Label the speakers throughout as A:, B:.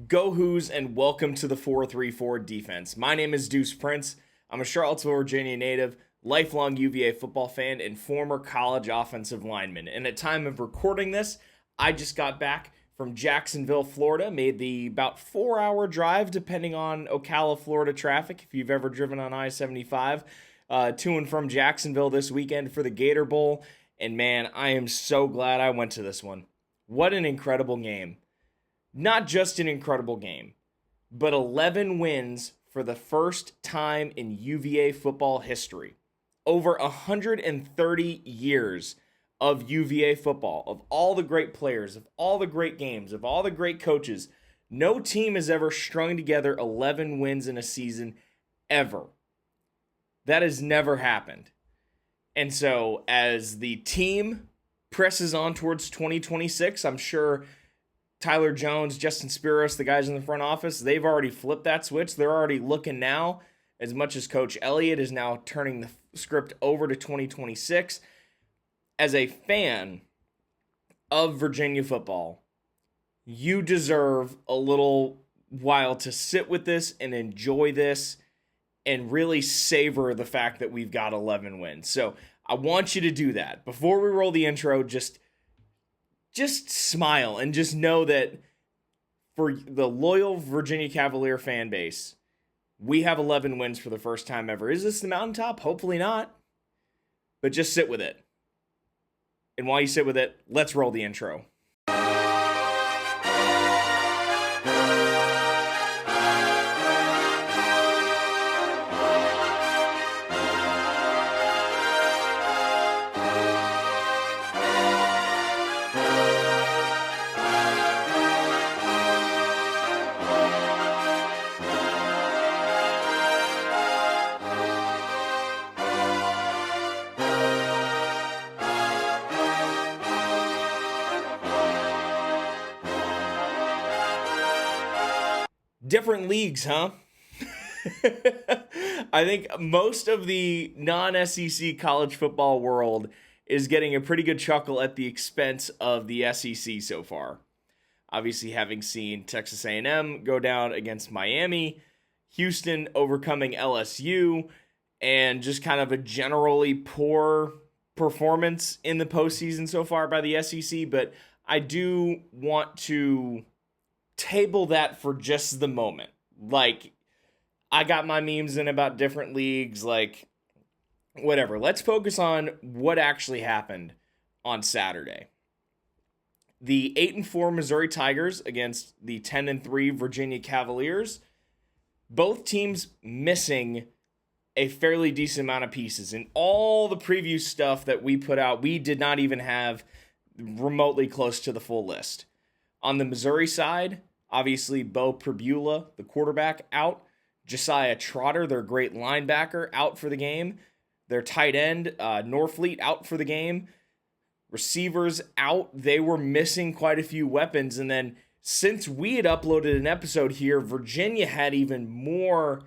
A: Go Who's and welcome to the 4-3-4 defense. My name is Deuce Prince. I'm a Charlottesville, Virginia native, lifelong UVA football fan, and former college offensive lineman. And at time of recording this, I just got back from Jacksonville, Florida, made the about 4-hour drive, depending on Ocala, Florida traffic, if you've ever driven on I-75, to and from Jacksonville this weekend for the Gator Bowl. And man, I am so glad I went to this one. What an incredible game. Not just an incredible game, but 11 wins for the first time in UVA football history. Over 130 years of UVA football, of all the great players, of all the great games, of all the great coaches, no team has ever strung together 11 wins in a season ever. That has never happened. And so as the team presses on towards 2026, I'm sure Tyler Jones, Justin Spiros, the guys in the front office, they've already flipped that switch. They're already looking now, as much as Coach Elliott is now turning the script over to 2026. As a fan of Virginia football, you deserve a little while to sit with this and enjoy this and really savor the fact that we've got 11 wins. So I want you to do that. Before we roll the intro, just smile and just know that for the loyal Virginia Cavalier fan base, we have 11 wins for the first time ever. Is this the mountaintop? Hopefully not. But just sit with it. And while you sit with it, let's roll the intro. Different leagues, huh? I think most of the non-SEC college football world is getting a pretty good chuckle at the expense of the SEC so far. Obviously, having seen Texas A&M go down against Miami, Houston overcoming LSU, and just kind of a generally poor performance in the postseason so far by the SEC. But I do want to table that for just the moment. Like, I got my memes in about different leagues, like, whatever. Let's focus on what actually happened on Saturday. The 8-4 Missouri Tigers against the 10-3 Virginia Cavaliers. Both teams missing a fairly decent amount of pieces. And all the preview stuff that we put out, we did not even have remotely close to the full list. On the Missouri side, obviously Bo Pribula, the quarterback, out. Josiah Trotter, their great linebacker, out for the game. Their tight end, Norfleet, out for the game. Receivers out. They were missing quite a few weapons. And then since we had uploaded an episode here, Virginia had even more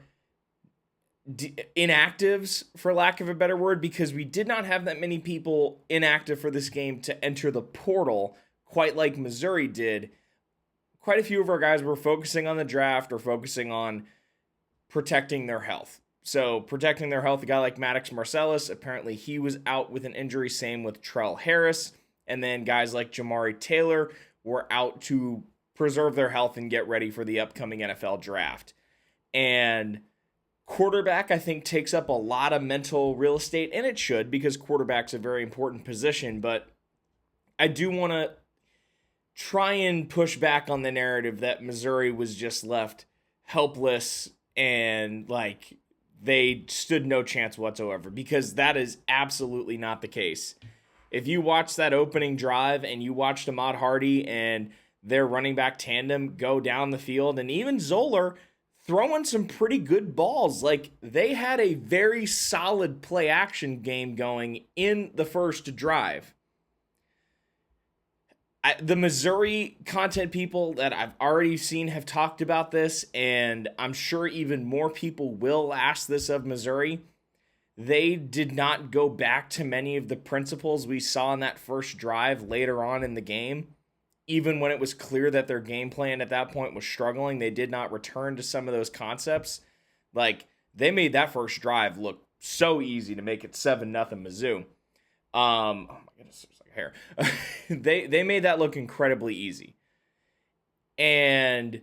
A: inactives, for lack of a better word, because we did not have that many people inactive for this game to enter the portal, quite like Missouri did. Quite a few of our guys were focusing on the draft or focusing on protecting their health. So protecting their health, a guy like Maddox Marcellus, apparently he was out with an injury, same with Trell Harris. And then guys like Jamari Taylor were out to preserve their health and get ready for the upcoming NFL draft. And quarterback, I think, takes up a lot of mental real estate, and it should, because quarterback's a very important position. But I do want to try and push back on the narrative that Missouri was just left helpless and like they stood no chance whatsoever, because that is absolutely not the case. If you watch that opening drive and you watched Ahmad Hardy and their running back tandem go down the field, and even Zoller throwing some pretty good balls, like they had a very solid play action game going in the first drive. The Missouri content people that I've already seen have talked about this, and I'm sure even more people will ask this of Missouri. They did not go back to many of the principles we saw in that first drive later on in the game. even when it was clear that their game plan at that point was struggling, they did not return to some of those concepts. Like, they made that first drive look so easy to make it 7-0 Mizzou. Oh my goodness, it's like hair. They made that look incredibly easy. And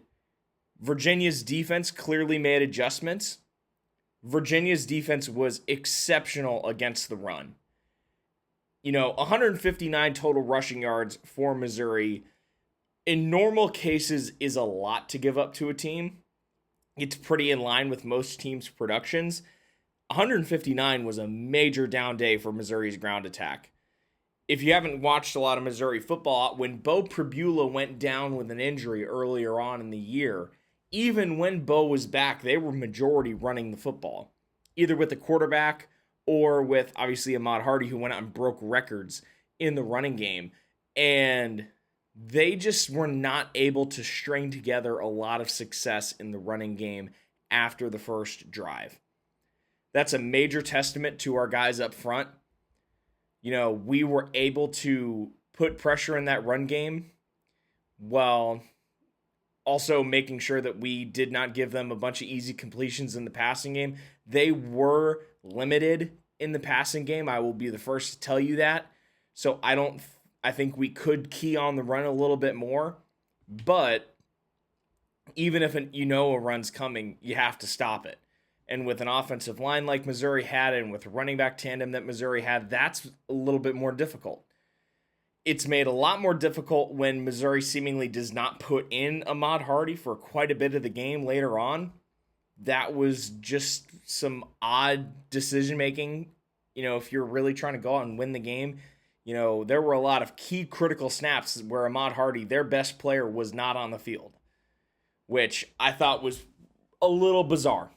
A: Virginia's defense clearly made adjustments. Virginia's defense was exceptional against the run. 159 total rushing yards for Missouri in normal cases is a lot to give up to a team. It's pretty in line with most teams' productions. 159 was a major down day for Missouri's ground attack. If you haven't watched a lot of Missouri football, when Bo Pribula went down with an injury earlier on in the year, even when Bo was back, they were majority running the football, either with the quarterback or with, obviously, Ahmad Hardy, who went out and broke records in the running game. And they just were not able to string together a lot of success in the running game after the first drive. That's a major testament to our guys up front. We were able to put pressure in that run game while also making sure that we did not give them a bunch of easy completions in the passing game. They were limited in the passing game. I will be the first to tell you that. So I think we could key on the run a little bit more. But even if a run's coming, you have to stop it. And with an offensive line like Missouri had and with a running back tandem that Missouri had, that's a little bit more difficult. It's made a lot more difficult when Missouri seemingly does not put in Ahmad Hardy for quite a bit of the game later on. That was just some odd decision-making. If you're really trying to go out and win the game, there were a lot of key critical snaps where Ahmad Hardy, their best player, was not on the field, which I thought was a little bizarre.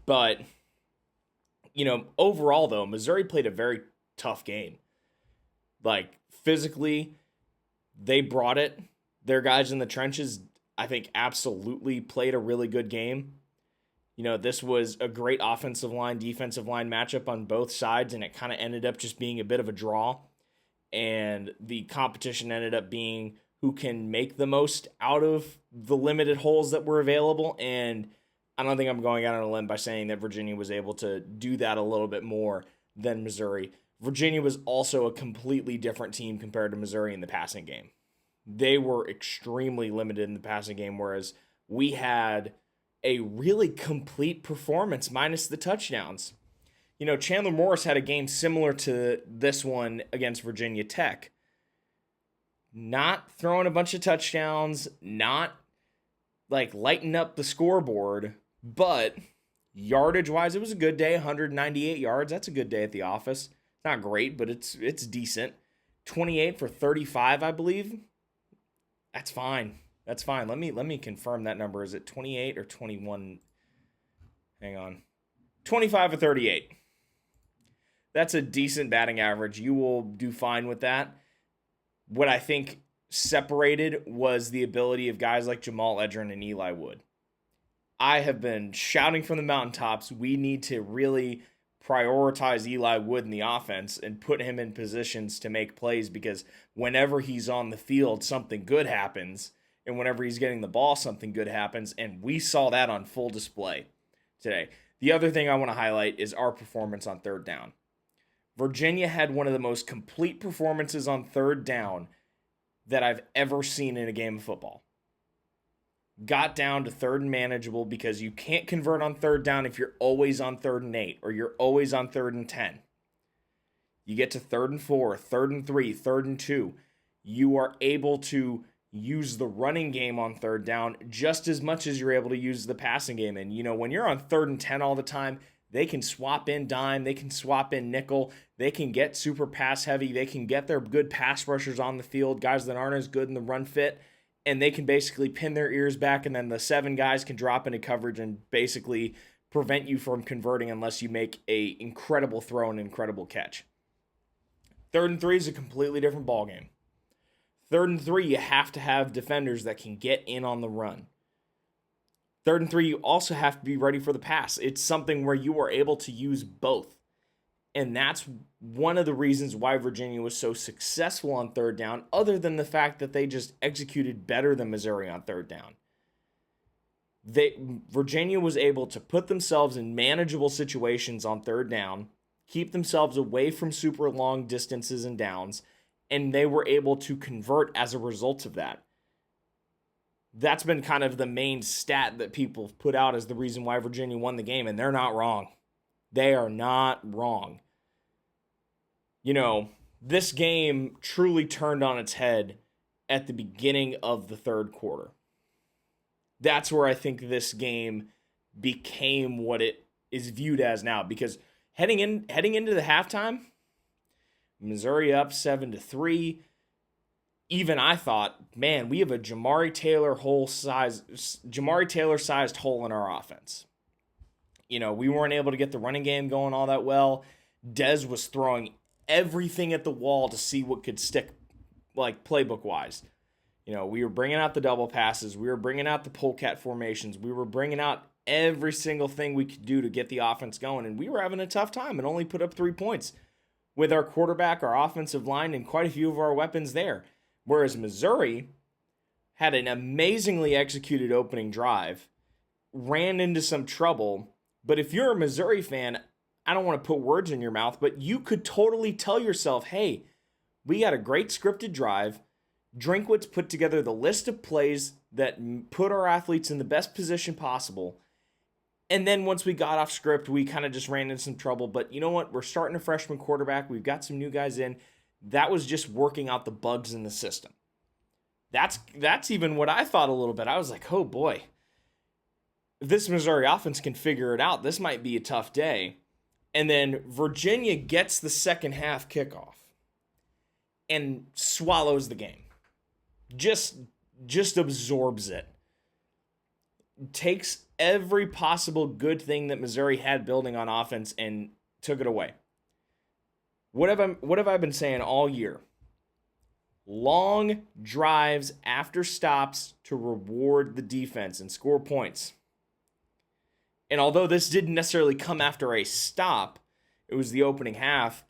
A: But, overall, though, Missouri played a very tough game. Like, physically, they brought it. Their guys in the trenches, I think, absolutely played a really good game. This was a great offensive line, defensive line matchup on both sides, and it kind of ended up just being a bit of a draw. And the competition ended up being who can make the most out of the limited holes that were available. And I don't think I'm going out on a limb by saying that Virginia was able to do that a little bit more than Missouri. Virginia was also a completely different team compared to Missouri in the passing game. They were extremely limited in the passing game, whereas we had a really complete performance minus the touchdowns. Chandler Morris had a game similar to this one against Virginia Tech. Not throwing a bunch of touchdowns, not lighting up the scoreboard, but yardage-wise, it was a good day, 198 yards. That's a good day at the office. Not great, but it's decent. 28 for 35, I believe. That's fine. That's fine. Let me confirm that number. Is it 28 or 21? Hang on. 25 or 38. That's a decent batting average. You will do fine with that. What I think separated was the ability of guys like Jamal Edgerrin and Eli Wood. I have been shouting from the mountaintops, we need to really prioritize Eli Wood in the offense and put him in positions to make plays, because whenever he's on the field, something good happens. And whenever he's getting the ball, something good happens. And we saw that on full display today. The other thing I want to highlight is our performance on third down. Virginia had one of the most complete performances on third down that I've ever seen in a game of football. Got down to third and manageable, because you can't convert on third down if you're always on 3rd and 8 or you're always on 3rd and 10. You get to 3rd and 4, 3rd and 3, 3rd and 2. You are able to use the running game on third down just as much as you're able to use the passing game. And, when you're on 3rd and 10 all the time, they can swap in dime, they can swap in nickel, they can get super pass heavy, they can get their good pass rushers on the field, guys that aren't as good in the run fit, and they can basically pin their ears back, and then the 7 guys can drop into coverage and basically prevent you from converting unless you make a incredible throw and incredible catch. 3rd and 3 is a completely different ballgame. 3rd and 3, you have to have defenders that can get in on the run. 3rd and 3, you also have to be ready for the pass. It's something where you are able to use both. And that's one of the reasons why Virginia was so successful on third down, other than the fact that they just executed better than Missouri on third down. Virginia was able to put themselves in manageable situations on third down, keep themselves away from super long distances and downs, and they were able to convert as a result of that. That's been kind of the main stat that people put out as the reason why Virginia won the game, and they're not wrong. They are not wrong. You know, this game truly turned on its head at the beginning of the third quarter. That's where I think this game became what it is viewed as now. Because heading into the halftime, Missouri up 7-3. Even I thought, man, we have a Jamari Taylor-sized hole in our offense. You know, we weren't able to get the running game going all that well. Dez was throwing everything at the wall to see what could stick, like playbook-wise. You know, we were bringing out the double passes. We were bringing out the polecat formations. We were bringing out every single thing we could do to get the offense going. And we were having a tough time and only put up 3 points with our quarterback, our offensive line, and quite a few of our weapons there. Whereas Missouri had an amazingly executed opening drive, ran into some trouble. But if you're a Missouri fan, I don't want to put words in your mouth, but you could totally tell yourself, hey, we got a great scripted drive. Drinkwitz put together the list of plays that put our athletes in the best position possible. And then once we got off script, we kind of just ran into some trouble. But you know what? We're starting a freshman quarterback. We've got some new guys in. That was just working out the bugs in the system. That's even what I thought a little bit. I was like, oh boy, if this Missouri offense can figure it out, this might be a tough day. And then Virginia gets the second half kickoff and swallows the game. Just absorbs it. Takes every possible good thing that Missouri had building on offense and took it away. What have I been saying all year? Long drives after stops to reward the defense and score points. And although this didn't necessarily come after a stop, it was the opening half,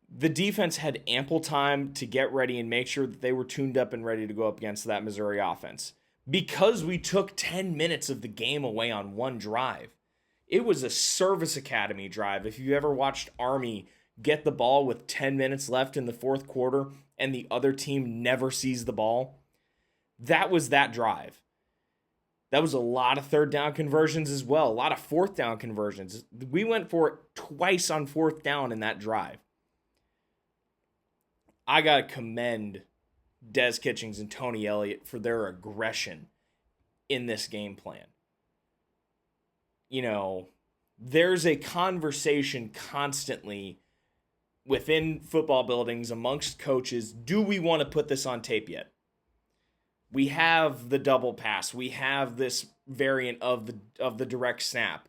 A: the defense had ample time to get ready and make sure that they were tuned up and ready to go up against that Missouri offense. Because we took 10 minutes of the game away on one drive. It was a service academy drive. If you ever watched Army get the ball with 10 minutes left in the fourth quarter and the other team never sees the ball, that was that drive. That was a lot of third down conversions as well, a lot of fourth down conversions. We went for it twice on fourth down in that drive. I got to commend Des Kitchings and Tony Elliott for their aggression in this game plan. You know, there's a conversation constantly within football buildings amongst coaches. Do we want to put this on tape yet? We have the double pass. We have this variant of the direct snap.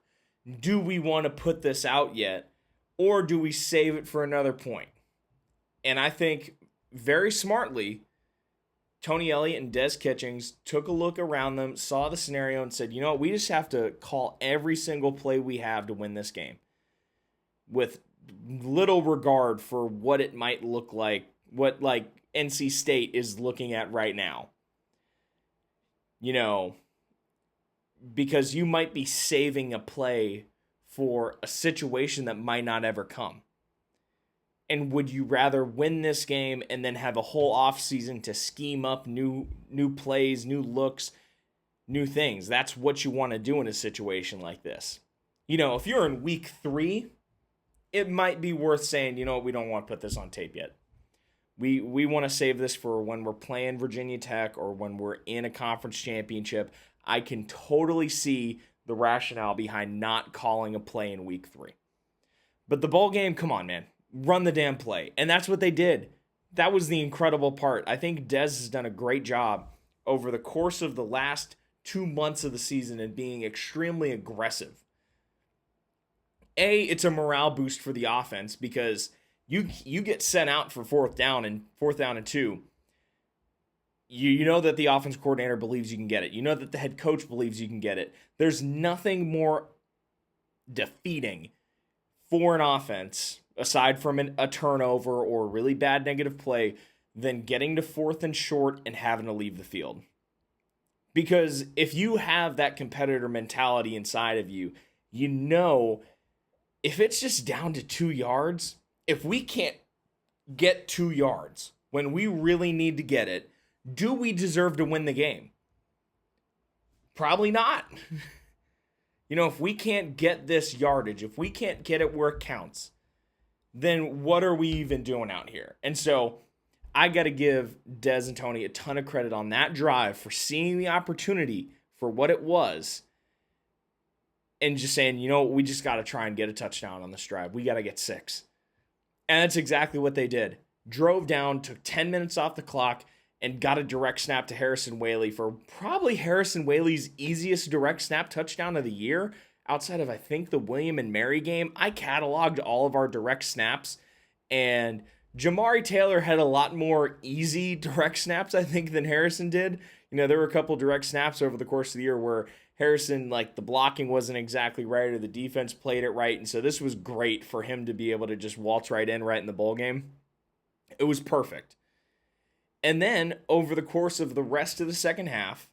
A: Do we want to put this out yet? Or do we save it for another point? And I think very smartly, Tony Elliott and Des Kitchings took a look around them, saw the scenario, and said, you know what, we just have to call every single play we have to win this game with little regard for what it might look like, what like NC State is looking at right now. You know, because you might be saving a play for a situation that might not ever come. And would you rather win this game and then have a whole offseason to scheme up new plays, new looks, new things? That's what you want to do in a situation like this. You know, if you're in week 3, it might be worth saying, you know what, we don't want to put this on tape yet. We want to save this for when we're playing Virginia Tech or when we're in a conference championship. I can totally see the rationale behind not calling a play in week 3. But the bowl game, come on, man. Run the damn play. And that's what they did. That was the incredible part. I think Des has done a great job over the course of the last 2 months of the season in being extremely aggressive. It's a morale boost for the offense because you get sent out for fourth down and 2. You know that the offense coordinator believes you can get it. You know that the head coach believes you can get it. There's nothing more defeating for an offense, aside from a turnover or really bad negative play, than getting to 4th and short and having to leave the field. Because if you have that competitor mentality inside of you, you know if it's just down to 2 yards, if we can't get 2 yards when we really need to get it, do we deserve to win the game? Probably not. If we can't get this yardage, if we can't get it where it counts, then what are we even doing out here? And so I got to give Dez and Tony a ton of credit on that drive for seeing the opportunity for what it was and just saying, we just got to try and get a touchdown on this drive. We got to get 6. And that's exactly what they did. Drove down, took 10 minutes off the clock, and got a direct snap to Harrison Whaley for probably Harrison Whaley's easiest direct snap touchdown of the year. Outside of, I think, the William and Mary game, I cataloged all of our direct snaps, and Jamari Taylor had a lot more easy direct snaps, I think, than Harrison did. There were a couple direct snaps over the course of the year where Harrison, the blocking wasn't exactly right or the defense played it right, and so this was great for him to be able to just waltz right in the bowl game. It was perfect. And then, over the course of the rest of the second half,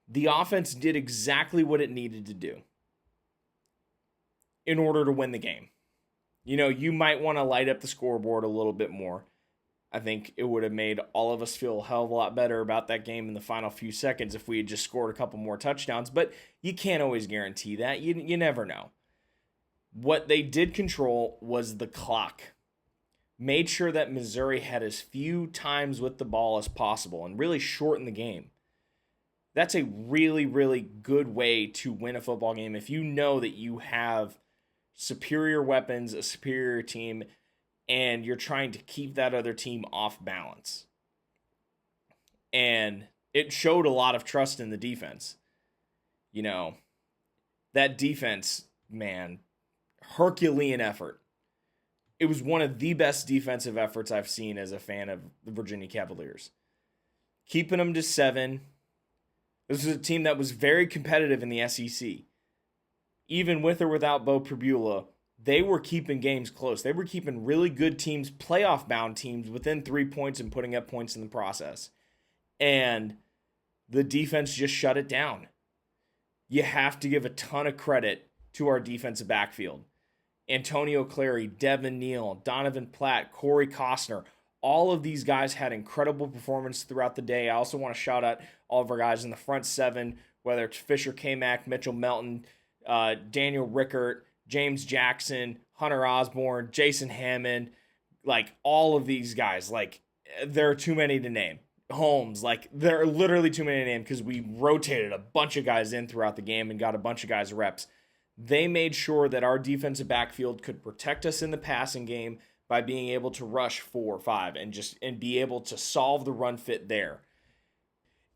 A: the offense did exactly what it needed to do in order to win the game. You might want to light up the scoreboard a little bit more. I think it would have made all of us feel a hell of a lot better about that game in the final few seconds if we had just scored a couple more touchdowns, but you can't always guarantee that. You never know. What they did control was the clock. Made sure that Missouri had as few times with the ball as possible and really shorten the game. That's a really, really good way to win a football game if you know that you have superior weapons, a superior team, and you're trying to keep that other team off balance. And it showed a lot of trust in the defense. That defense, man, Herculean effort. It was one of the best defensive efforts I've seen as a fan of the Virginia Cavaliers. Keeping them to 7. This was a team that was very competitive in the SEC. Even with or without Bo Pribula, they were keeping games close. They were keeping really good teams, playoff-bound teams, within 3 points and putting up points in the process. And the defense just shut it down. You have to give a ton of credit to our defensive backfield. Antonio Clary, Devin Neal, Donovan Platt, Corey Costner, all of these guys had incredible performance throughout the day. I also want to shout out all of our guys in the front 7, whether it's Fisher K-Mac, Mitchell Melton, Daniel Rickert, James Jackson, Hunter Osborne, Jason Hammond, all of these guys, there are too many to name. Holmes, there are literally too many to name because we rotated a bunch of guys in throughout the game and got a bunch of guys reps. They made sure that our defensive backfield could protect us in the passing game by being able to rush 4 or 5 and be able to solve the run fit there.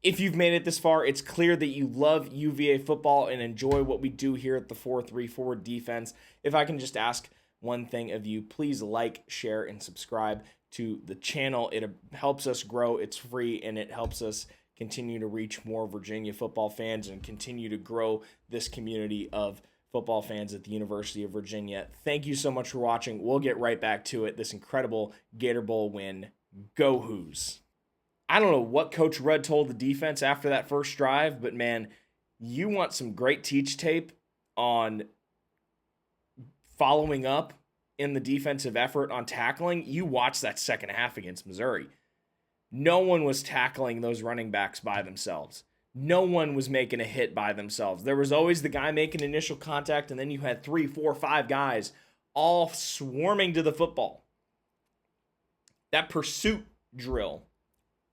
A: If you've made it this far, it's clear that you love UVA football and enjoy what we do here at the 4-3-4 defense. If I can just ask one thing of you, please like, share, and subscribe to the channel. It helps us grow. It's free, and it helps us continue to reach more Virginia football fans and continue to grow this community of football fans at the University of Virginia. Thank you so much for watching. We'll get right back to it. This incredible Gator Bowl win. Go Hoos. I don't know what Coach Rudd told the defense after that first drive, but man, you want some great teach tape on following up in the defensive effort on tackling. You watch that second half against Missouri. No one was tackling those running backs by themselves. No one was making a hit by themselves. There was always the guy making initial contact, and then you had 3, 4, 5 guys all swarming to the football. That pursuit drill,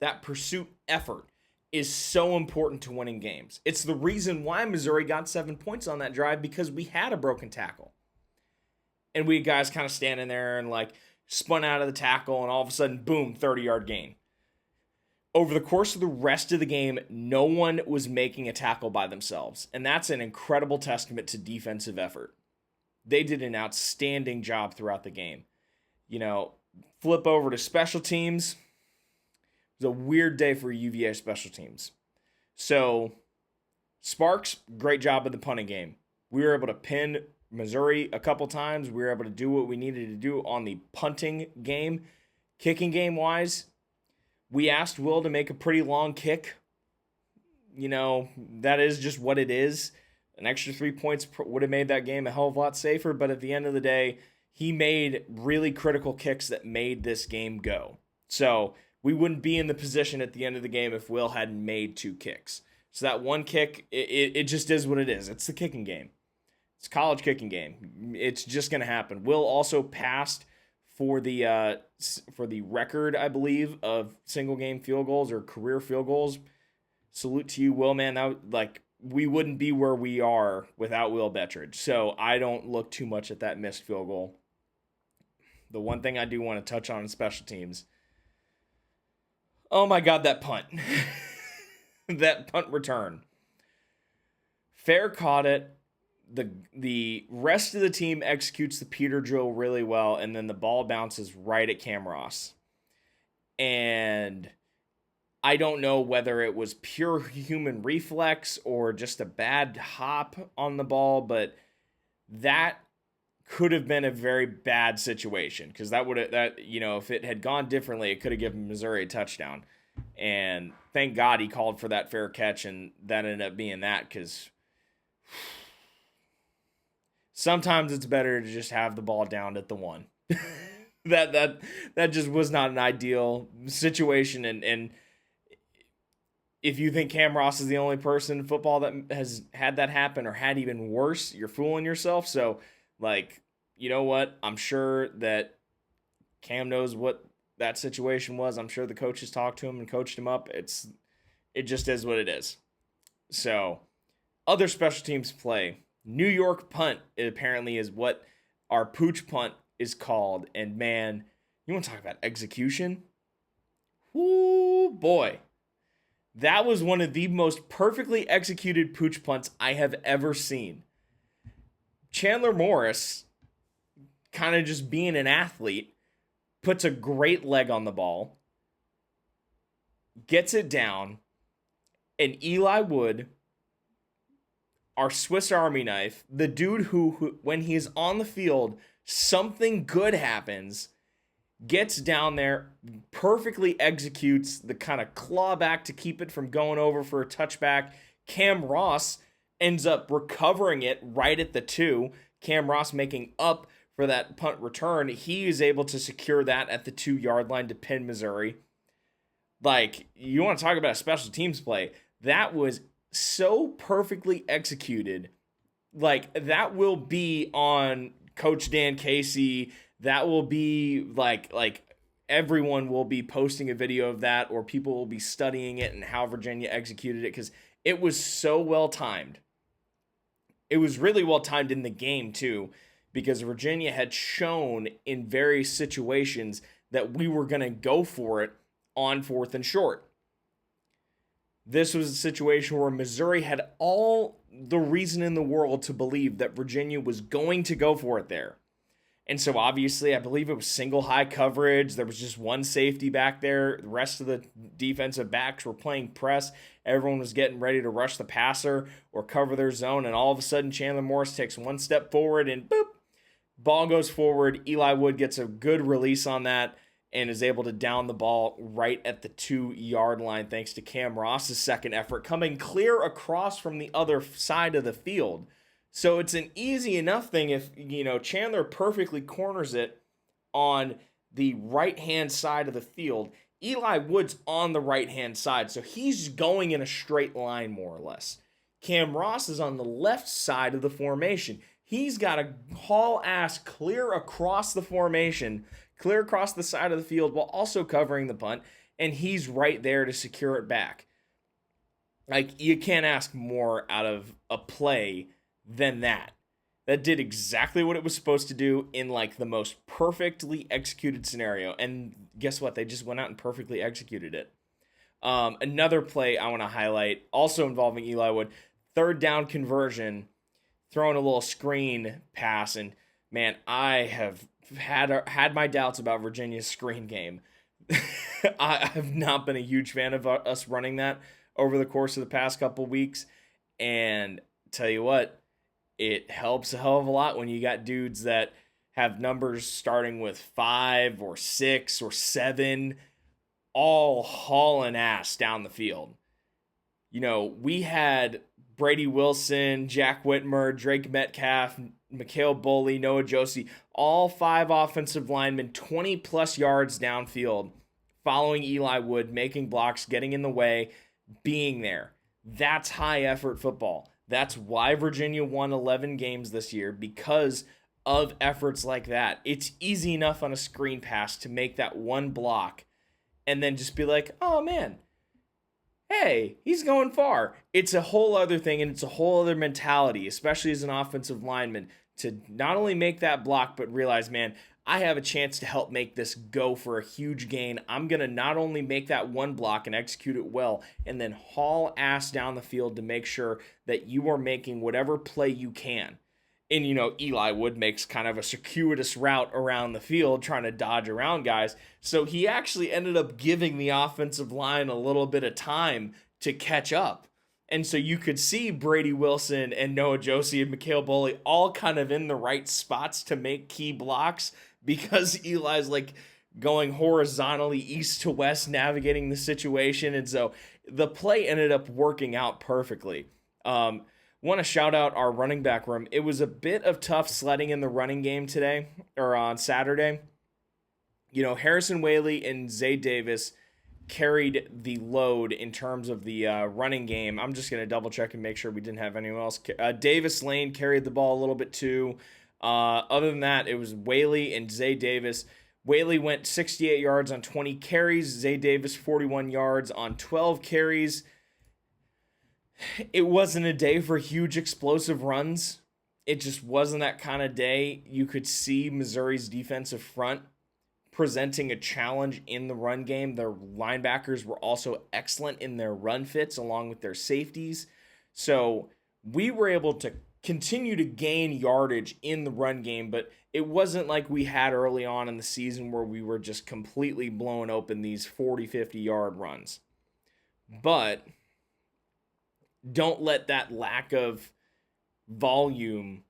A: that pursuit effort is so important to winning games. It's the reason why Missouri got 7 points on that drive, because we had a broken tackle. And we had guys kind of standing there and spun out of the tackle, and all of a sudden, boom, 30-yard gain. Over the course of the rest of the game, no one was making a tackle by themselves. And that's an incredible testament to defensive effort. They did an outstanding job throughout the game. Flip over to special teams. It was a weird day for UVA special teams. So, Sparks, great job in the punting game. We were able to pin Missouri a couple times. We were able to do what we needed to do on the punting game. Kicking game wise, we asked Will to make a pretty long kick. That is just what it is. An extra 3 points would have made that game a hell of a lot safer, but at the end of the day, he made really critical kicks that made this game go. So we wouldn't be in the position at the end of the game if Will hadn't made 2 kicks. So that one kick, it just is what it is. It's the kicking game. It's a college kicking game. It's just going to happen. Will also passed for the record, I believe, of single game field goals or career field goals. Salute to you, Will, man. We wouldn't be where we are without Will Bettridge. So I don't look too much at that missed field goal. The one thing I do want to touch on in special teams. Oh my God, that punt. That punt return. Fair caught it. The rest of the team executes the Peter drill really well, and then the ball bounces right at Cam Ross. And I don't know whether it was pure human reflex or just a bad hop on the ball, but that could have been a very bad situation, because if it had gone differently, it could have given Missouri a touchdown. And thank God he called for that fair catch, and that ended up being that, because sometimes it's better to just have the ball down at the 1. that just was not an ideal situation, and if you think Cam Ross is the only person in football that has had that happen or had even worse, you're fooling yourself. So, you know what? I'm sure that Cam knows what that situation was. I'm sure the coaches talked to him and coached him up. It just is what it is. So, other special teams play. New York punt, it apparently is what our pooch punt is called. And man, you want to talk about execution? Whoo, boy. That was one of the most perfectly executed pooch punts I have ever seen. Chandler Morris, kind of just being an athlete, puts a great leg on the ball, gets it down, and Eli Wood, our Swiss Army knife, the dude who when he's on the field, something good happens, gets down there, perfectly executes the kind of claw back to keep it from going over for a touchback. Cam Ross ends up recovering it right at the 2. Cam Ross making up for that punt return. He is able to secure that at the 2-yard line to pin Missouri. You want to talk about a special teams play. That was so perfectly executed. That will be on Coach Dan Casey. That will be everyone will be posting a video of that, or people will be studying it and how Virginia executed it, because it was so well timed. It was really well timed in the game too, because Virginia had shown in various situations that we were going to go for it on 4th and short. This was a situation where Missouri had all the reason in the world to believe that Virginia was going to go for it there. And so obviously, I believe it was single high coverage. There was just one safety back there. The rest of the defensive backs were playing press. Everyone was getting ready to rush the passer or cover their zone. And all of a sudden, Chandler Morris takes one step forward and boop, ball goes forward. Eli Wood gets a good release on that and is able to down the ball right at the 2-yard line thanks to Cam Ross's second effort coming clear across from the other side of the field. So it's an easy enough thing if, Chandler perfectly corners it on the right-hand side of the field. Eli Wood's on the right-hand side, so he's going in a straight line more or less. Cam Ross is on the left side of the formation. He's got to haul ass clear across the formation, clear across the side of the field while also covering the punt, and he's right there to secure it back. You can't ask more out of a play than that. That did exactly what it was supposed to do in the most perfectly executed scenario. And guess what? They just went out and perfectly executed it. Another play I want to highlight, also involving Eli Wood, 3rd down conversion, throwing a little screen pass. And man, I have had my doubts about Virginia's screen game. I have not been a huge fan of us running that over the course of the past couple weeks. And tell you what, it helps a hell of a lot when you got dudes that have numbers starting with 5 or 6 or 7, all hauling ass down the field. We had Brady Wilson, Jack Whitmer, Drake Metcalf, Mikhail Boley, Noah Josie, all 5 offensive linemen, 20 plus yards downfield, following Eli Wood, making blocks, getting in the way, being there. That's high effort football. That's why Virginia won 11 games this year, because of efforts like that. It's easy enough on a screen pass to make that one block and then just be like, oh man, hey, he's going far. It's a whole other thing, and it's a whole other mentality, especially as an offensive lineman, to not only make that block, but realize, man, I have a chance to help make this go for a huge gain. I'm going to not only make that one block and execute it well, and then haul ass down the field to make sure that you are making whatever play you can. And, Eli Wood makes kind of a circuitous route around the field trying to dodge around guys. So he actually ended up giving the offensive line a little bit of time to catch up. And so you could see Brady Wilson and Noah Josie and Mikhail Boley all kind of in the right spots to make key blocks, because Eli's like going horizontally east to west, navigating the situation. And so the play ended up working out perfectly. Want to shout out our running back room. It was a bit of tough sledding in the running game today, or on Saturday. Harrison Whaley and Zay Davis carried the load in terms of the running game. I'm just going to double check and make sure we didn't have anyone else. Davis Lane carried the ball a little bit too. Other than that, it was Whaley and Zay Davis. Whaley went 68 yards on 20 carries. Zay Davis 41 yards on 12 carries. It wasn't a day for huge explosive runs. It just wasn't that kind of day. You could see Missouri's defensive front presenting a challenge in the run game. Their linebackers were also excellent in their run fits along with their safeties. So we were able to continue to gain yardage in the run game, but it wasn't like we had early on in the season where we were just completely blowing open these 40, 50-yard runs. But don't let that lack of volume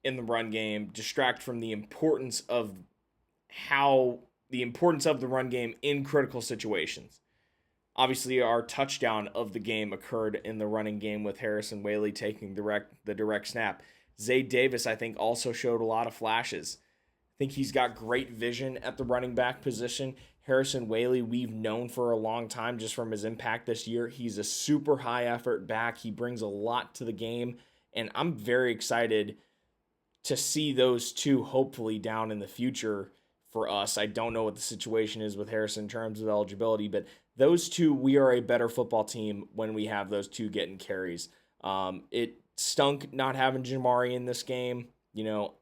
A: in the run game distract from the importance of the run game in critical situations. Obviously, our touchdown of the game occurred in the running game with Harrison Whaley taking the direct snap. Zay Davis, I think, also showed a lot of flashes. I think he's got great vision at the running back position. Harrison Whaley, we've known for a long time just from his impact this year. He's a super high effort back. He brings a lot to the game, and I'm very excited to see those two hopefully down in the future for us. I don't know what the situation is with Harrison in terms of eligibility, but those two, we are a better football team when we have those two getting carries. It stunk not having Jamari in this game.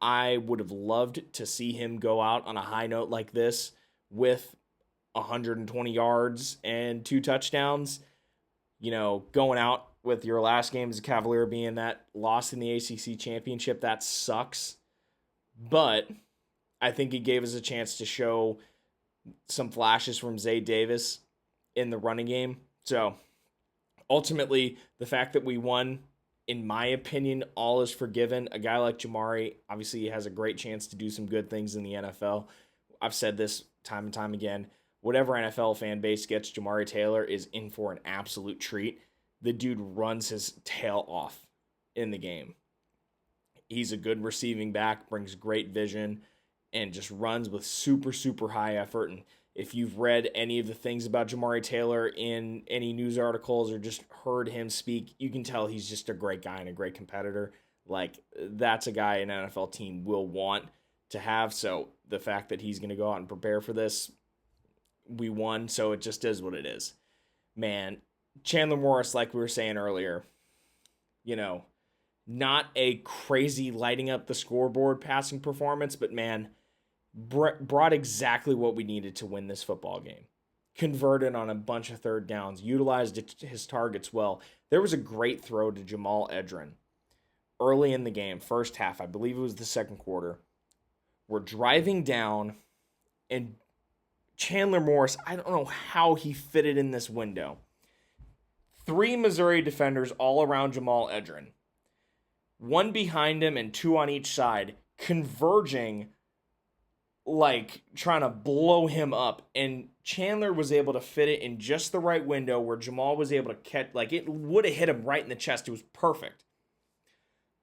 A: I would have loved to see him go out on a high note like this with 120 yards and 2 touchdowns. Going out with your last game as a Cavalier being that loss in the ACC championship, that sucks. But I think it gave us a chance to show some flashes from Zay Davis in the running game. So ultimately, the fact that we won, in my opinion, all is forgiven. A guy like Jamari, obviously, he has a great chance to do some good things in the NFL. I've said this time and time again. Whatever NFL fan base gets Jamari Taylor is in for an absolute treat. The dude runs his tail off in the game. He's a good receiving back, brings great vision, and just runs with super, super high effort. And if you've read any of the things about Jamari Taylor in any news articles or just heard him speak, you can tell he's just a great guy and a great competitor. That's a guy an NFL team will want to have. So the fact that he's going to go out and prepare for this, we won, so it just is what it is. Man, Chandler Morris, like we were saying earlier, not a crazy lighting up the scoreboard passing performance, but man, brought exactly what we needed to win this football game. Converted on a bunch of third downs, utilized his targets well. There was a great throw to Jamal Edrin early in the game, first half, I believe it was the second quarter. We're driving down, and Chandler Morris, I don't know how he fitted in this window. 3 Missouri defenders all around Jamal Edrin. one behind him and two on each side, converging, like trying to blow him up. And Chandler was able to fit it in just the right window where Jamal was able to catch, like it would have hit him right in the chest. It was perfect.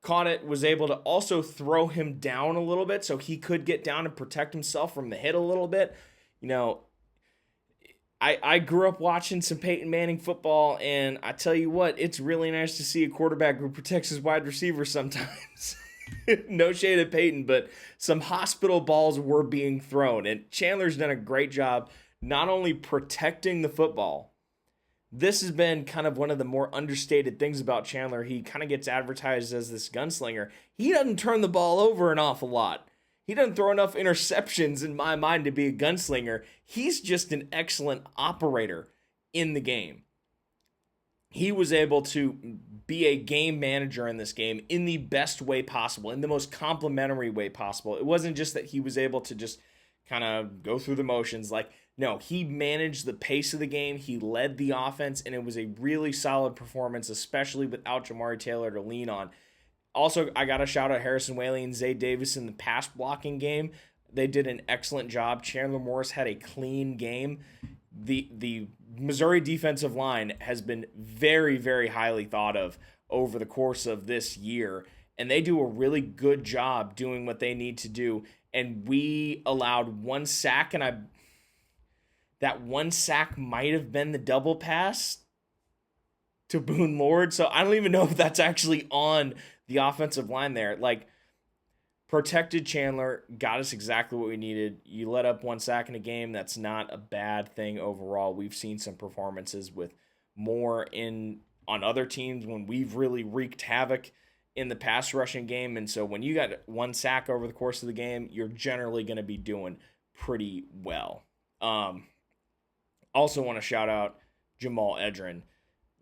A: Caught it, was able to also throw him down a little bit so he could get down and protect himself from the hit a little bit. You know, I grew up watching some Peyton Manning football, and I tell you what, it's really nice to see a quarterback who protects his wide receiver sometimes. No shade at Peyton, but some hospital balls were being thrown, and Chandler's done a great job not only protecting the football. This has been kind of one of the more understated things about Chandler. He kind of gets advertised as this gunslinger. He doesn't turn the ball over an awful lot. He doesn't throw enough interceptions in my mind to be a gunslinger. He's just an excellent operator in the game. He was able to be a game manager in this game in the best way possible, in the most complimentary way possible. It wasn't just that he was able to just kind of go through the motions. Like, no, he managed the pace of the game. He led the offense, and it was a really solid performance, especially without Jamari Taylor to lean on. Also, I got to shout out Harrison Whaley and Zay Davis in the pass blocking game. They did an excellent job. Chandler Morris had a clean game. The Missouri defensive line has been very, very highly thought of over the course of this year, and they do a really good job doing what they need to do. And we allowed one sack, and that one sack might have been the double pass to Boone Lord. So I don't even know if that's actually on the offensive line there. Like, protected Chandler, got us exactly what we needed. You let up one sack in a game, that's not a bad thing overall. We've seen some performances with more on other teams when we've really wreaked havoc in the pass rushing game. And so when you got one sack over the course of the game, you're generally going to be doing pretty well. Also want to shout out Jamal Edrin.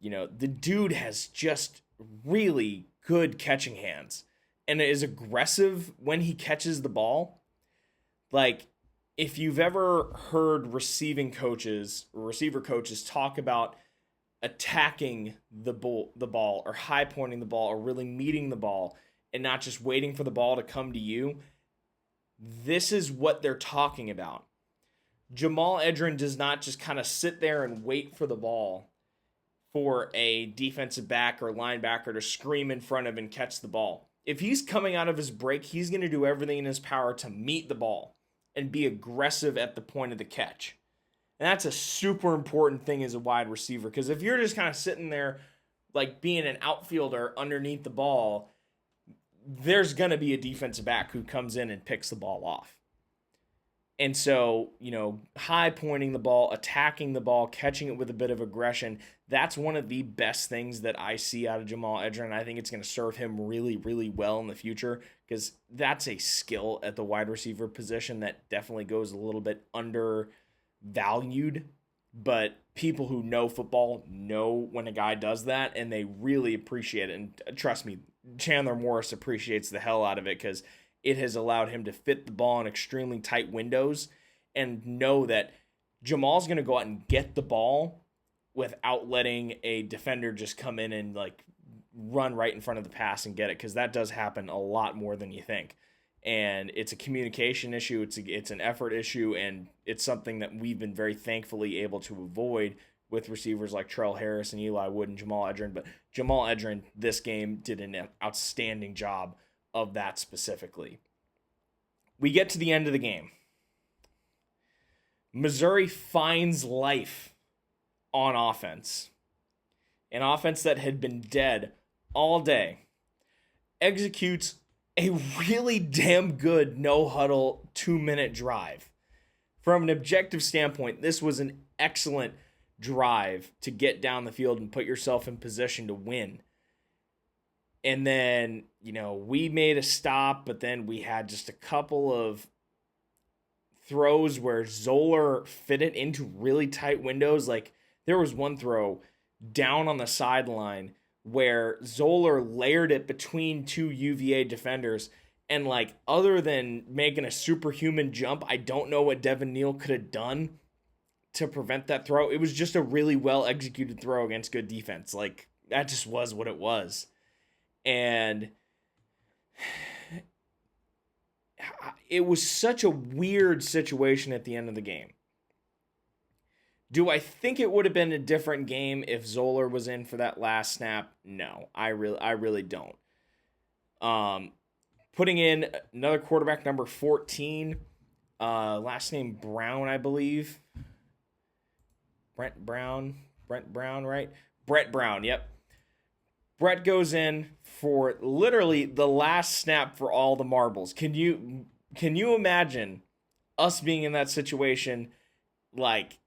A: You know, the dude has just really good catching hands and is aggressive when he catches the ball. Like, if you've ever heard receiver coaches talk about attacking the ball or high pointing the ball or really meeting the ball and not just waiting for the ball to come to you, this is what they're talking about. Jamal Edrin does not just kind of sit there and wait for the ball for a defensive back or linebacker to scream in front of and catch the ball. If he's coming out of his break, he's going to do everything in his power to meet the ball and be aggressive at the point of the catch. And that's a super important thing as a wide receiver, because if you're just kind of sitting there like being an outfielder underneath the ball, there's going to be a defensive back who comes in and picks the ball off. And so, you know, high pointing the ball, attacking the ball, catching it with a bit of aggression, that's one of the best things that I see out of Jamal Edrin. I think it's going to serve him really, really well in the future, because that's a skill at the wide receiver position that definitely goes a little bit undervalued. But people who know football know when a guy does that, and they really appreciate it. And trust me, Chandler Morris appreciates the hell out of it, because it has allowed him to fit the ball in extremely tight windows and know that Jamal's going to go out and get the ball without letting a defender just come in and like run right in front of the pass and get it, because that does happen a lot more than you think. And it's a communication issue, it's an effort issue, and it's something that we've been very thankfully able to avoid with receivers like Trell Harris and Eli Wood and Jamal Edrin. But Jamal Edrin this game did an outstanding job of that specifically. We get to the end of the game. Missouri finds life on offense. An offense that had been dead all day executes a really damn good no-huddle 2-minute drive. From an objective standpoint, this was an excellent drive to get down the field and put yourself in position to win. And then, you know, we made a stop, but then we had just a couple of throws where Zoller fit it into really tight windows. Like, there was one throw down on the sideline where Zoller layered it between two UVA defenders. And, like, other than making a superhuman jump, I don't know what Devin Neal could have done to prevent that throw. It was just a really well-executed throw against good defense. Like, that just was what it was. And It was such a weird situation at the end of the game. Do I think it would have been a different game if Zoller was in for that last snap? No, I really don't. Putting in another quarterback, number 14, last name Brown, I believe. Brent Brown, right? Brett Brown, yep. Brett goes in for literally the last snap for all the marbles. Can you imagine us being in that situation, like,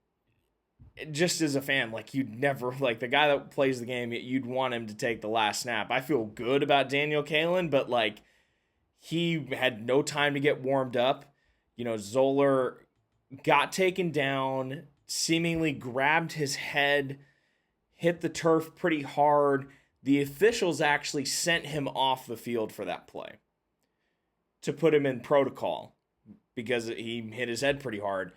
A: just as a fan, like, you'd never, like, the guy that plays the game, you'd want him to take the last snap. I feel good about Daniel Kalen, but, like, he had no time to get warmed up. Zoller got taken down, seemingly grabbed his head, hit the turf pretty hard. The officials actually sent him off the field for that play to put him in protocol because he hit his head pretty hard.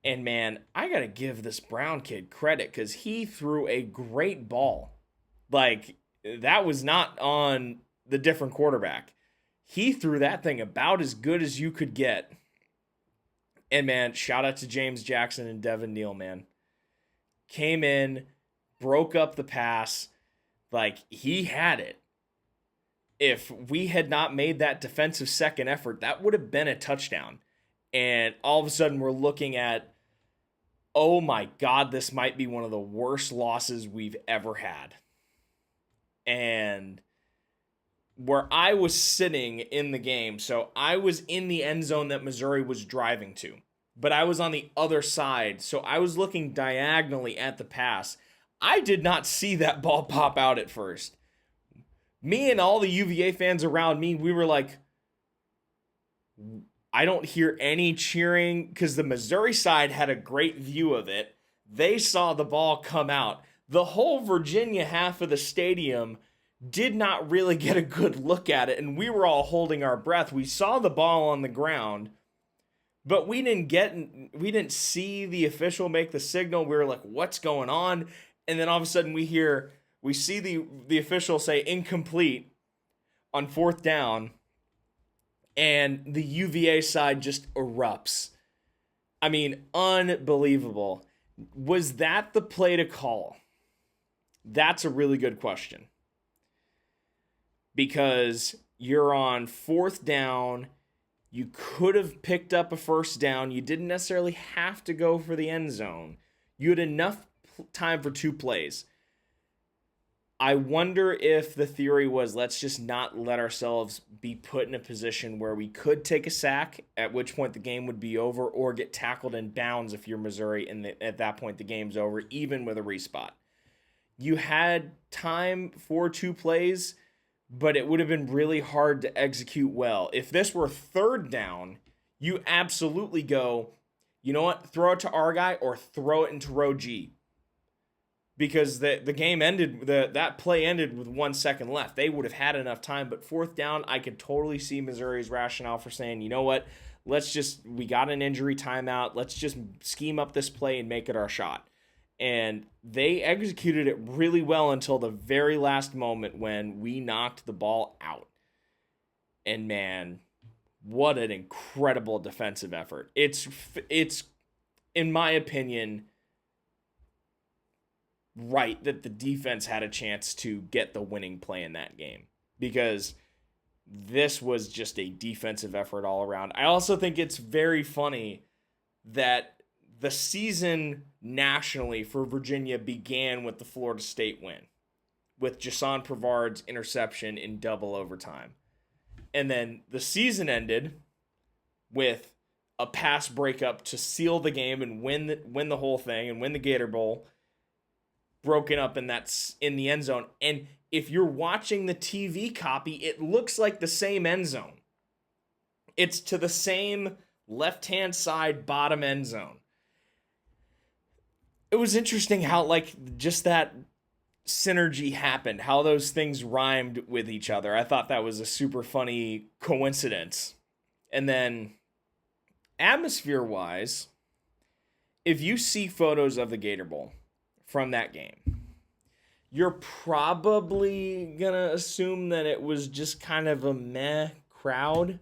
A: And, man, I got to give this Brown kid credit because he threw a great ball. Like, that was not on the different quarterback. He threw that thing about as good as you could get. And, man, shout out to James Jackson and Devin Neal, man. Came in, broke up the pass. Like, he had it. If we had not made that defensive second effort, that would have been a touchdown. And all of a sudden we're looking at, oh my God, this might be one of the worst losses we've ever had. And where I was sitting in the game, so I was in the end zone that Missouri was driving to, but I was on the other side, so I was looking diagonally at the pass. I did not see that ball pop out at first. Me and all the UVA fans around me, we were like, I don't hear any cheering because the Missouri side had a great view of it. They saw the ball come out. The whole Virginia half of the stadium did not really get a good look at it, and we were all holding our breath. We saw the ball on the ground, but we didn't see the official make the signal. We were like, what's going on? And then all of a sudden we see the official say incomplete on fourth down, and the UVA side just erupts. I mean, unbelievable. Was that the play to call? That's a really good question. Because you're on fourth down, you could have picked up a first down. You didn't necessarily have to go for the end zone. You had enough time for two plays. I wonder if the theory was, let's just not let ourselves be put in a position where we could take a sack, at which point the game would be over, or get tackled in bounds if you're Missouri, and at that point the game's over, even with a respot. You had time for two plays, but it would have been really hard to execute well. If this were third down, you absolutely go, you know what, throw it to our guy or throw it into row G. Because the game ended, that play ended with 1 second left. They would have had enough time, but fourth down, I could totally see Missouri's rationale for saying, you know what, we got an injury timeout, let's just scheme up this play and make it our shot. And they executed it really well until the very last moment when we knocked the ball out. And man, what an incredible defensive effort. It's in my opinion, right that the defense had a chance to get the winning play in that game, because this was just a defensive effort all around. I also think it's very funny that the season nationally for Virginia began with the Florida State win, with Jason Pavard's interception in double overtime. And then the season ended with a pass breakup to seal the game and win the whole thing and win the Gator Bowl, broken up in the end zone. And if you're watching the TV copy, it looks like the same end zone. It's to the same left-hand side bottom end zone. It was interesting how, like, just that synergy happened, how those things rhymed with each other. I thought that was a super funny coincidence. And then, atmosphere-wise, if you see photos of the Gator Bowl from that game, you're probably gonna assume that it was just kind of a meh crowd.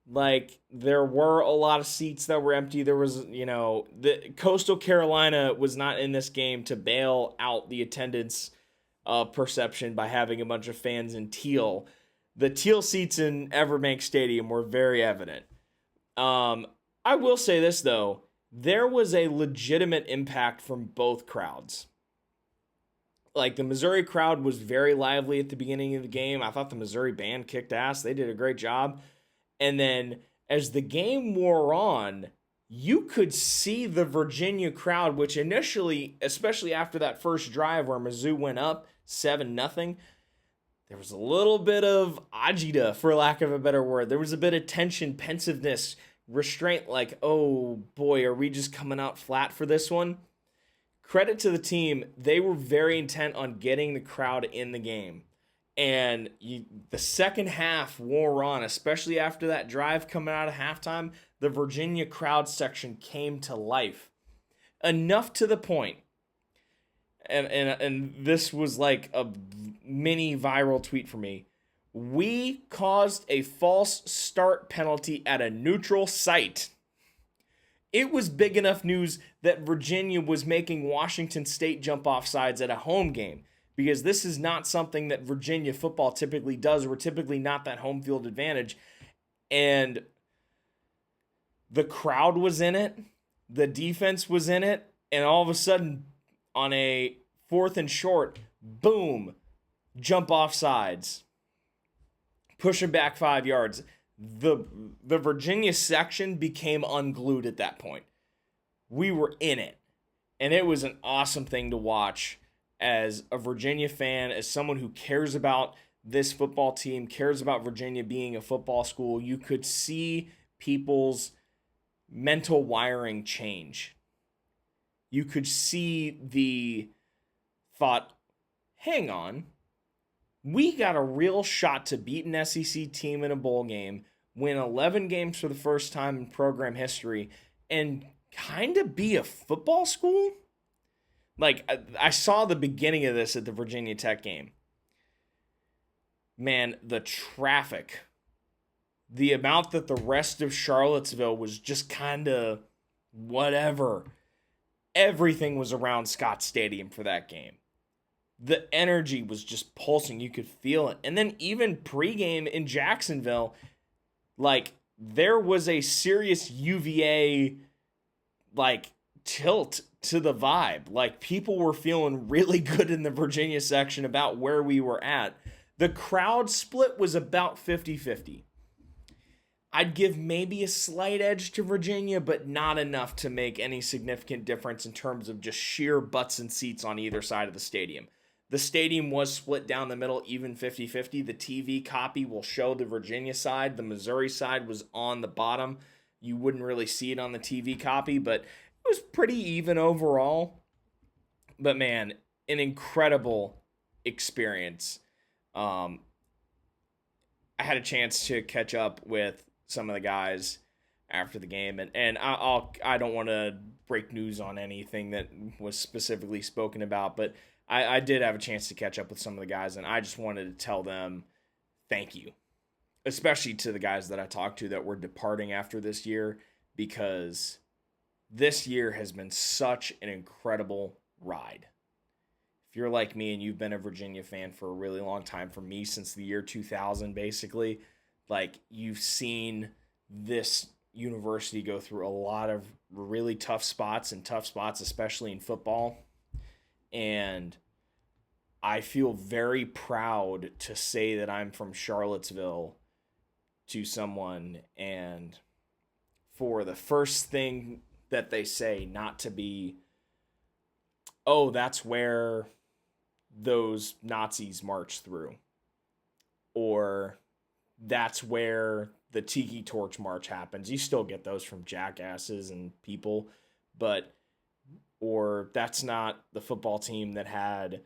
A: Like, there were a lot of seats that were empty. There was, the Coastal Carolina was not in this game to bail out the attendance perception by having a bunch of fans in teal. The teal seats in Everbank Stadium were very evident. I will say this, though. There was a legitimate impact from both crowds. Like, the Missouri crowd was very lively at the beginning of the game. I thought the Missouri band kicked ass. They did a great job. And then as the game wore on, you could see the Virginia crowd, which initially, especially after that first drive where Mizzou went up 7-0, there was a little bit of agita, for lack of a better word. There was a bit of tension, pensiveness, restraint, like, oh boy, are we just coming out flat for this one? Credit to the team. They were very intent on getting the crowd in the game. And the second half wore on, especially after that drive coming out of halftime. The Virginia crowd section came to life. Enough to the point, and this was like a mini viral tweet for me. We caused a false start penalty at a neutral site. It was big enough news that Virginia was making Washington State jump off sides at a home game, because this is not something that Virginia football typically does. We're typically not that home field advantage. And the crowd was in it. The defense was in it. And all of a sudden, on a 4th and short, boom, jump off sides. Pushing back 5 yards. The Virginia section became unglued at that point. We were in it. And it was an awesome thing to watch as a Virginia fan, as someone who cares about this football team, cares about Virginia being a football school. You could see people's mental wiring change. You could see the thought, hang on, we got a real shot to beat an SEC team in a bowl game, win 11 games for the first time in program history, and kind of be a football school? Like, I saw the beginning of this at the Virginia Tech game. Man, the traffic, the amount that the rest of Charlottesville was just kind of whatever. Everything was around Scott Stadium for that game. The energy was just pulsing. You could feel it. And then even pregame in Jacksonville, like, there was a serious UVA, like, tilt to the vibe. Like, people were feeling really good in the Virginia section about where we were at. The crowd split was about 50-50. I'd give maybe a slight edge to Virginia, but not enough to make any significant difference in terms of just sheer butts and seats on either side of the stadium. The stadium was split down the middle, even 50-50. The TV copy will show the Virginia side. The Missouri side was on the bottom. You wouldn't really see it on the TV copy, but it was pretty even overall. But man, an incredible experience. I had a chance to catch up with some of the guys after the game, and I don't want to break news on anything that was specifically spoken about, but I did have a chance to catch up with some of the guys, and I just wanted to tell them thank you, especially to the guys that I talked to that were departing after this year, because this year has been such an incredible ride. If you're like me and you've been a Virginia fan for a really long time, for me since the year 2000 basically, like, you've seen this university go through a lot of really tough spots, especially in football. And I feel very proud to say that I'm from Charlottesville to someone, and for the first thing that they say not to be, oh, that's where those Nazis marched through, or that's where the Tiki Torch March happens. You still get those from jackasses and people, but, or that's not the football team that had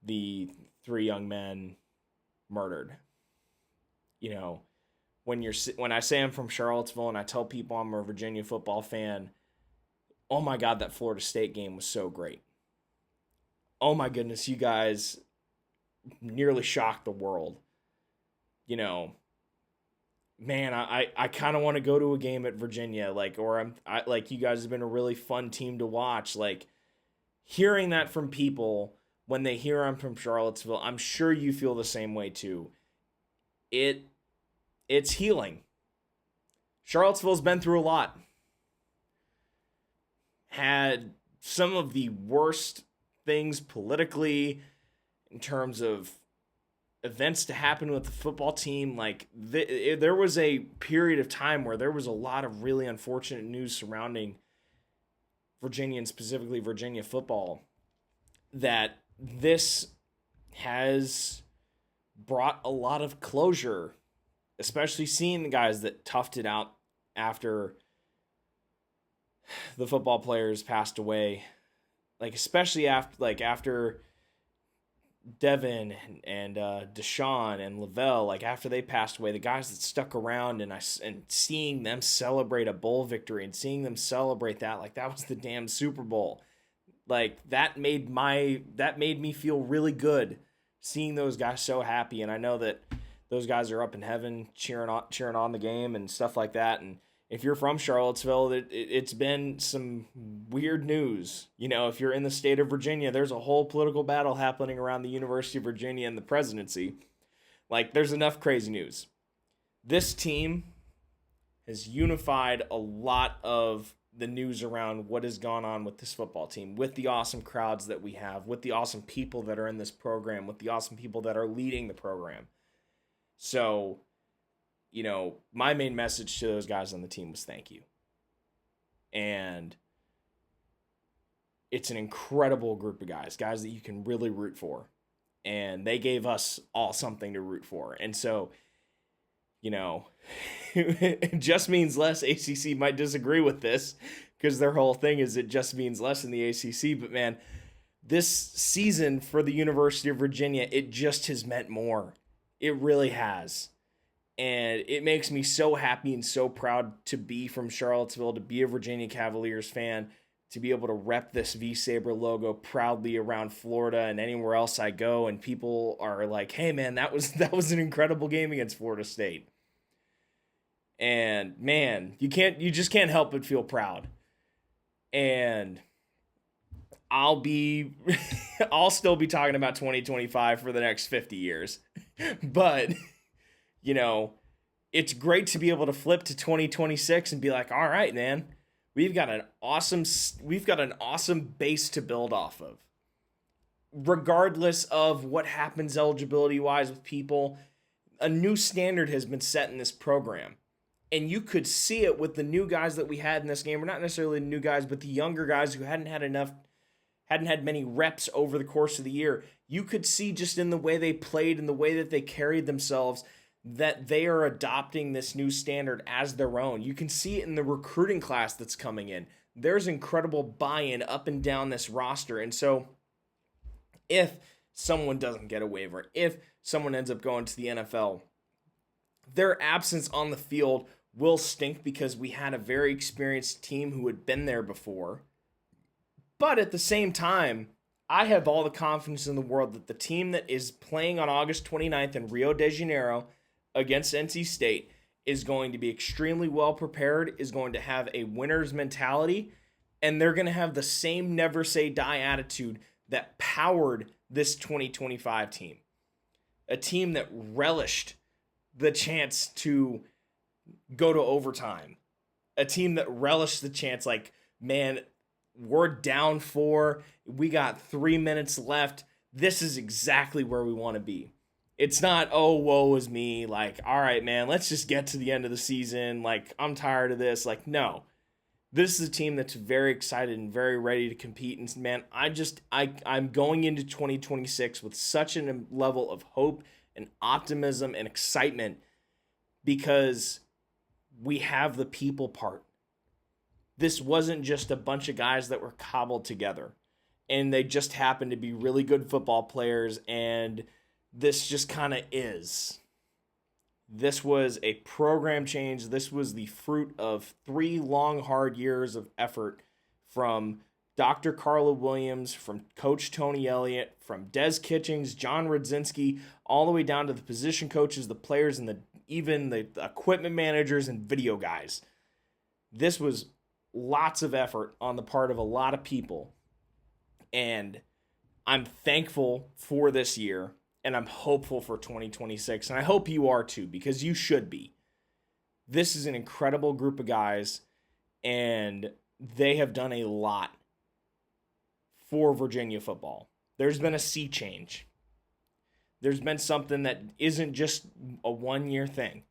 A: the 3 young men murdered. You know, when I say I'm from Charlottesville and I tell people I'm a Virginia football fan, oh my God, that Florida State game was so great. oh my goodness, you guys nearly shocked the world. You know, man, I kind of want to go to a game at Virginia, like, or like, you guys have been a really fun team to watch. Like, hearing that from people when they hear I'm from Charlottesville, I'm sure you feel the same way too. It it's healing. Charlottesville's been through a lot. Had some of the worst things politically in terms of events to happen with the football team. Like, there was a period of time where there was a lot of really unfortunate news surrounding Virginia, and specifically Virginia football, that this has brought a lot of closure, especially seeing the guys that toughed it out after the football players passed away. Like, especially after Devin and Deshaun and Lavelle, like, after they passed away, the guys that stuck around, and seeing them celebrate a bowl victory and seeing them celebrate that, like, that was the damn Super Bowl. Like, that made me feel really good, seeing those guys so happy. And I know that those guys are up in heaven cheering on the game and stuff like that. And if you're from Charlottesville, it's been some weird news. You know, if you're in the state of Virginia, there's a whole political battle happening around the University of Virginia and the presidency. Like, there's enough crazy news. This team has unified a lot of the news around what has gone on with this football team, with the awesome crowds that we have, with the awesome people that are in this program, with the awesome people that are leading the program. So, you know, my main message to those guys on the team was thank you. And it's an incredible group of guys that you can really root for. And they gave us all something to root for. And so, you know, it just means less. ACC might disagree with this because their whole thing is it just means less in the ACC. But, man, this season for the University of Virginia, it just has meant more. It really has. And it makes me so happy and so proud to be from Charlottesville, to be a Virginia Cavaliers fan, to be able to rep this V-Sabre logo proudly around Florida and anywhere else I go. And people are like, hey, man, that was an incredible game against Florida State. And, man, you just can't help but feel proud. And I'll still be talking about 2025 for the next 50 years. But, you know, it's great to be able to flip to 2026 and be like, all right, man, we've got an awesome base to build off of. Regardless of what happens eligibility-wise with people, a new standard has been set in this program. And you could see it with the new guys that we had in this game. Or not necessarily the new guys, but the younger guys who hadn't had many reps over the course of the year. You could see just in the way they played and the way that they carried themselves that they are adopting this new standard as their own. You can see it in the recruiting class that's coming in. There's incredible buy-in up and down this roster. And so if someone doesn't get a waiver, if someone ends up going to the NFL, their absence on the field will stink because we had a very experienced team who had been there before. But at the same time, I have all the confidence in the world that the team that is playing on August 29th in Rio de Janeiro against NC State is going to be extremely well prepared, is going to have a winner's mentality, and they're going to have the same never say die attitude that powered this 2025 team. A team that relished the chance to go to overtime. A team that relished the chance, like, man, we're down 4. We got 3 minutes left. This is exactly where we want to be. It's not, oh, woe is me. Like, all right, man, let's just get to the end of the season. Like, I'm tired of this. Like, no. This is a team that's very excited and very ready to compete. And, man, I'm going into 2026 with such a level of hope and optimism and excitement because we have the people part. This wasn't just a bunch of guys that were cobbled together and they just happened to be really good football players, and this just kind of is. This was a program change. This was the fruit of 3 long, hard years of effort from Dr. Carla Williams, from Coach Tony Elliott, from Des Kitchings, John Rudzinski, all the way down to the position coaches, the players, and even the equipment managers and video guys. This was lots of effort on the part of a lot of people. And I'm thankful for this year, and I'm hopeful for 2026. And I hope you are too, because you should be. This is an incredible group of guys, and they have done a lot for Virginia football. There's been a sea change. There's been something that isn't just a one-year thing.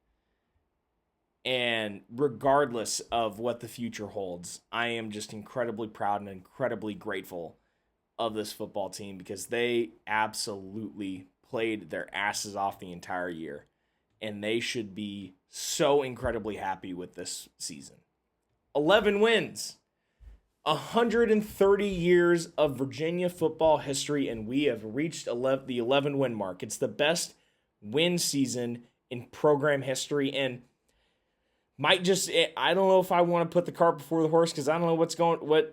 A: And regardless of what the future holds, I am just incredibly proud and incredibly grateful of this football team, because they absolutely played their asses off the entire year. And they should be so incredibly happy with this season. 11 wins. 130 years of Virginia football history, and we have reached the 11-win mark. It's the best win season in program history, and I don't know if I want to put the cart before the horse, because I don't know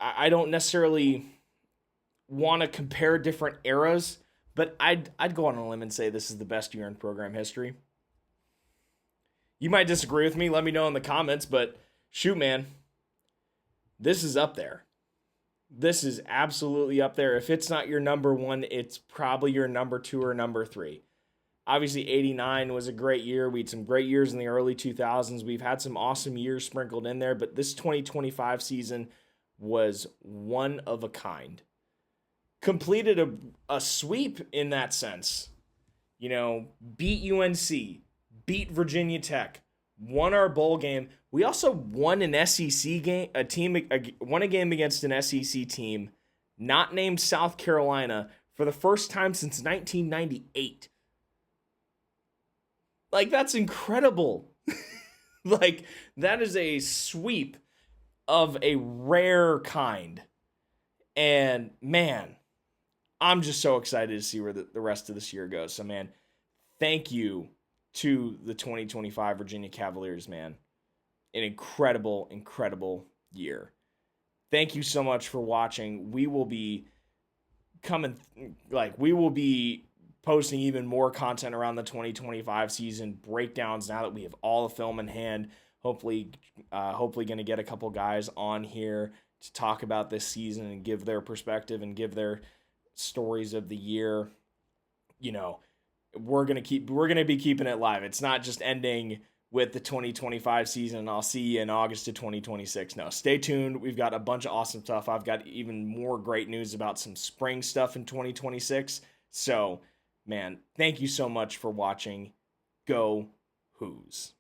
A: I don't necessarily want to compare different eras, but I'd go on a limb and say this is the best year in program history. You might disagree with me. Let me know in the comments, but shoot, man. This is up there. This is absolutely up there. If it's not your number one, it's probably your number two or number three. Obviously, 89 was a great year. We had some great years in the early 2000s. We've had some awesome years sprinkled in there, but this 2025 season was one of a kind. Completed a sweep in that sense. You know, beat UNC, beat Virginia Tech, won our bowl game. We also won an SEC game, won a game against an SEC team not named South Carolina for the first time since 1998. Like, that's incredible. Like, that is a sweep of a rare kind. And, man, I'm just so excited to see where the rest of this year goes. So, man, thank you to the 2025 Virginia Cavaliers, man. An incredible, incredible year. Thank you so much for watching. We will be posting even more content around the 2025 season, breakdowns now that we have all the film in hand. Hopefully going to get a couple guys on here to talk about this season and give their perspective and give their stories of the year. You know, we're going to be keeping it live. It's not just ending with the 2025 season and I'll see you in August of 2026. No, stay tuned. We've got a bunch of awesome stuff. I've got even more great news about some spring stuff in 2026. So, man, thank you so much for watching. Go Hoos.